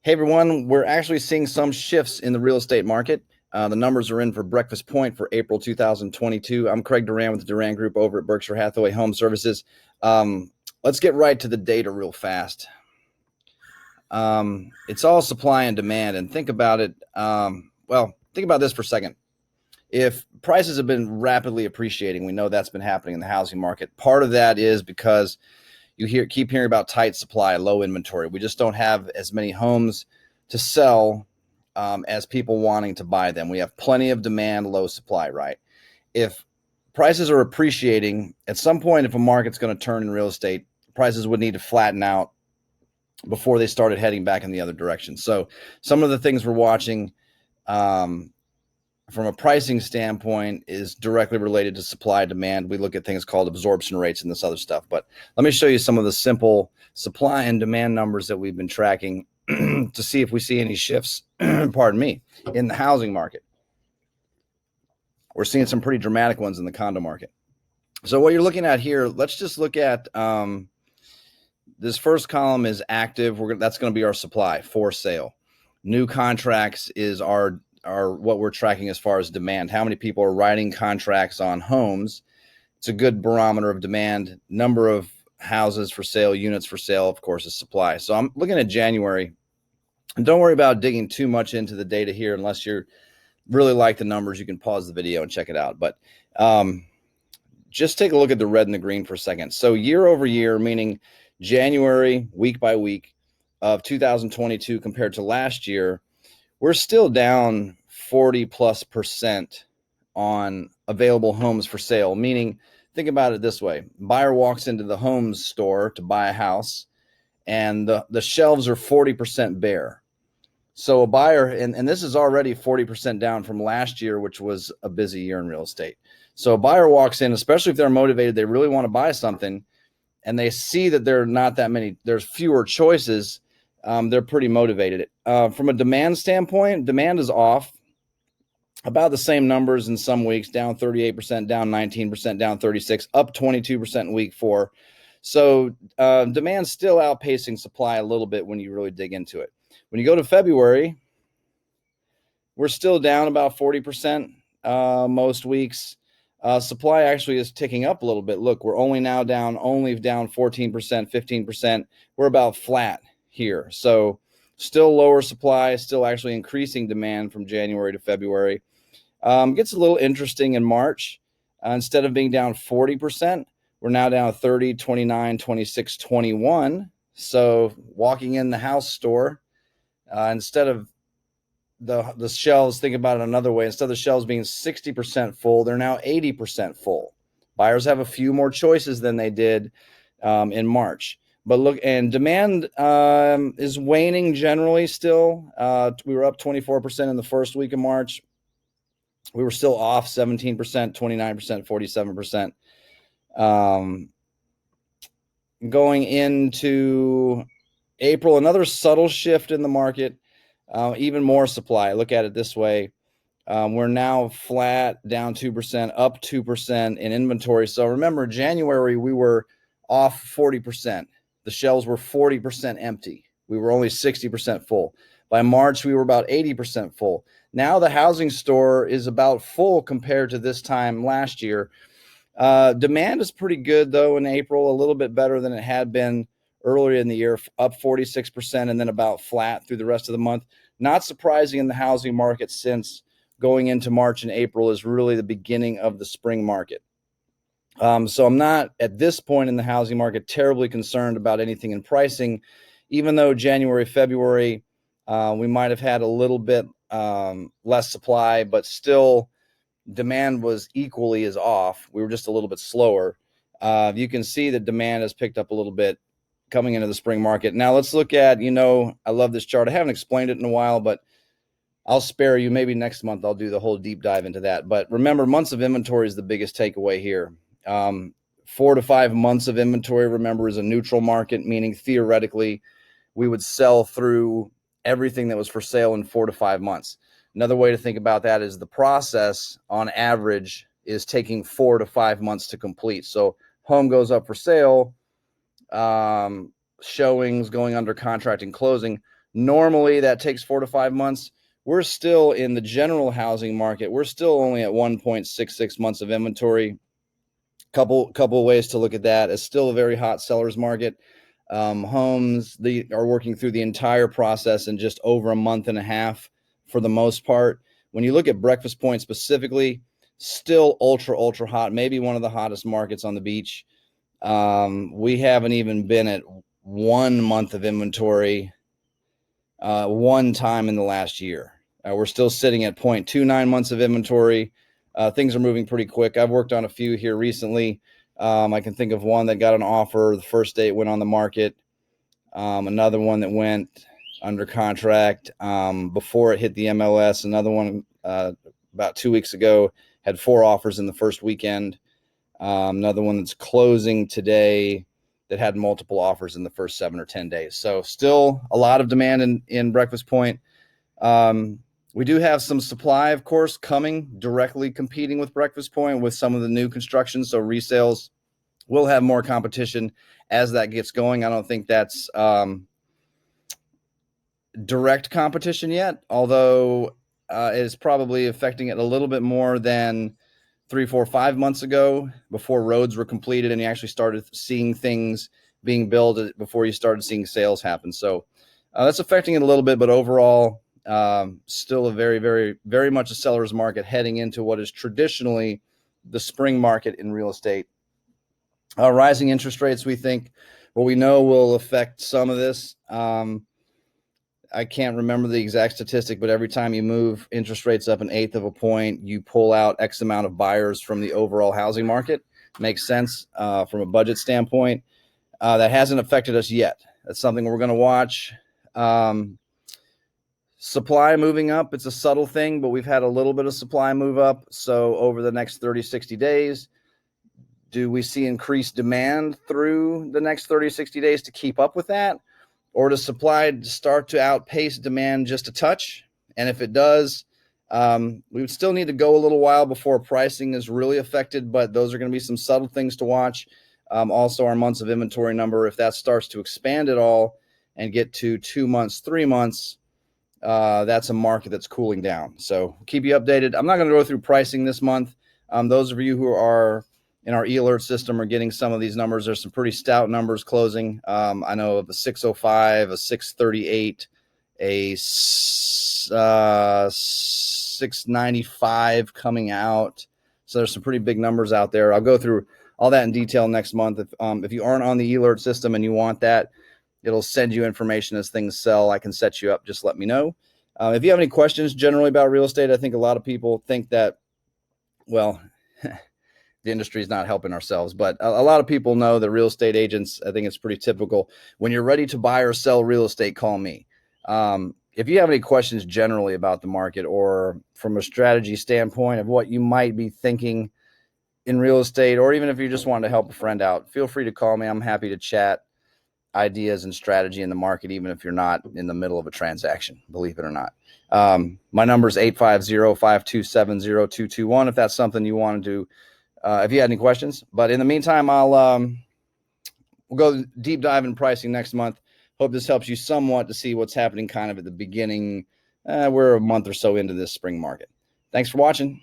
Hey everyone, we're actually seeing some shifts in the real estate market. The numbers are in for Breakfast Point for April 2022. I'm Craig Duran with the Duran Group over at Berkshire Hathaway HomeServices. Let's get right to the data real fast. It's all supply and demand, and think about it. Think about this for a second. If prices have been rapidly appreciating, we know that's been happening in the housing market. Part of that is because keep hearing about tight supply, low inventory. We just don't have as many homes to sell as people wanting to buy them. We have plenty of demand, low supply, right? If prices are appreciating, at some point, if a market's going to turn in real estate, prices would need to flatten out before they started heading back in the other direction. So some of the things we're watching from a pricing standpoint is directly related to supply demand. We look at things called absorption rates and this other stuff. But let me show you some of the simple supply and demand numbers that we've been tracking to see if we see any shifts, pardon me, in the housing market. We're seeing some pretty dramatic ones in the condo market. So what you're looking at here, let's just look at this first column is active. That's going to be our supply for sale. New contracts is our what we're tracking as far as demand. How many people are writing contracts on homes? It's a good barometer of demand. Number of houses for sale, units for sale, of course, is supply. So I'm looking at January. And don't worry about digging too much into the data here unless you're really like the numbers. You can pause the video and check it out. But just take a look at the red and the green for a second. So year over year, meaning January, week by week of 2022 compared to last year, we're still down 40+% on available homes for sale, meaning think about it this way. Buyer walks into the homes store to buy a house and the shelves are 40% bare. So a buyer, and this is already 40% down from last year, which was a busy year in real estate. So a buyer walks in, especially if they're motivated, they really want to buy something, and they see that there are not that many, there's fewer choices. They're pretty motivated. From a demand standpoint, demand is off. About the same numbers in some weeks, down 38%, down 19%, down 36%, up 22% in week 4. So demand's still outpacing supply a little bit when you really dig into it. When you go to February, we're still down about 40% most weeks. Supply actually is ticking up a little bit. Look, we're only down 14%, 15%. We're about flat here. So still lower supply, still actually increasing demand from January to February. Gets a little interesting in March. Instead of being down 40%, we're now down 30, 29, 26, 21. So walking in the house store, instead of the shelves, think about it another way. Instead of the shelves being 60% full, they're now 80% full. Buyers have a few more choices than they did in March. But look, and demand is waning generally still. We were up 24% in the first week of March. We were still off 17%, 29%, 47%. Going into April, another subtle shift in the market, even more supply. Look at it this way. We're now flat, down 2%, up 2% in inventory. So remember, January, we were off 40%. The shelves were 40% empty. We were only 60% full. By March, we were about 80% full. Now the housing store is about full compared to this time last year. Demand is pretty good, though, in April, a little bit better than it had been earlier in the year, up 46% and then about flat through the rest of the month. Not surprising in the housing market, since going into March and April is really the beginning of the spring market. So I'm not, at this point in the housing market, terribly concerned about anything in pricing, even though January, February, we might have had a little bit less supply, but still demand was equally as off. We were just a little bit slower. You can see that demand has picked up a little bit coming into the spring market. Now let's look at, I love this chart. I haven't explained it in a while, but I'll spare you. Maybe next month I'll do the whole deep dive into that. But remember, months of inventory is the biggest takeaway here. 4 to 5 months of inventory, remember, is a neutral market, meaning theoretically we would sell through everything that was for sale in 4 to 5 months. Another way to think about that is the process on average is taking 4 to 5 months to complete. So home goes up for sale, showings, going under contract, and closing. Normally that takes 4 to 5 months. We're still in the general housing market. We're still only at 1.66 months of inventory. Couple of ways to look at that. It's still a very hot seller's market. Homes are working through the entire process in just over a month and a half for the most part. When you look at Breakfast Point specifically, still ultra hot, maybe one of the hottest markets on the beach. We haven't even been at 1 month of inventory one time in the last year. We're still sitting at 0.29 months of inventory. Things are moving pretty quick. I've worked on a few here recently. I can think of one that got an offer the first day it went on the market. Another one that went under contract before it hit the MLS. Another one about 2 weeks ago had 4 offers in the first weekend. Another one that's closing today that had multiple offers in the first 7 or 10 days. So still a lot of demand in Breakfast Point. We do have some supply, of course, coming directly competing with Breakfast Point with some of the new construction. So resales will have more competition as that gets going. I don't think that's direct competition yet, although it is probably affecting it a little bit more than 3, 4, 5 months ago before roads were completed and you actually started seeing things being built before you started seeing sales happen. So that's affecting it a little bit, but overall, still a very much a seller's market heading into what is traditionally the spring market in real estate. Rising interest rates, we know will affect some of this. I can't remember the exact statistic, but every time you move interest rates up 1/8 of a point, you pull out X amount of buyers from the overall housing market. Makes sense from a budget standpoint. That hasn't affected us yet. That's something we're going to watch. Supply moving up, it's a subtle thing, but we've had a little bit of supply move up. So over the next 30, 60 days, do we see increased demand through the next 30, 60 days to keep up with that? Or does supply start to outpace demand just a touch? And if it does, we would still need to go a little while before pricing is really affected, but those are going to be some subtle things to watch. Also, our months of inventory number, if that starts to expand at all and get to 2 months, 3 months, that's a market that's cooling down. So keep you updated. I'm not going to go through pricing this month. Those of you who are in our e-alert system are getting some of these numbers. There's some pretty stout numbers closing. I know of a 605, a 638, a 695 coming out. So there's some pretty big numbers out there. I'll go through all that in detail next month. If you aren't on the e-alert system and you want that, it'll send you information as things sell. I can set you up. Just let me know. If you have any questions generally about real estate, I think a lot of people think that, well, the industry is not helping ourselves, but a lot of people know that real estate agents, I think it's pretty typical. When you're ready to buy or sell real estate, call me. If you have any questions generally about the market or from a strategy standpoint of what you might be thinking in real estate, or even if you just want to help a friend out, feel free to call me. I'm happy to chat ideas and strategy in the market, even if you're not in the middle of a transaction, believe it or not. My number is 850-527-0221 if that's something you want to do. If you had any questions, but in the meantime, we'll go deep dive in pricing next month. Hope this helps you somewhat to see what's happening kind of at the beginning. We're a month or so into this spring market. Thanks for watching.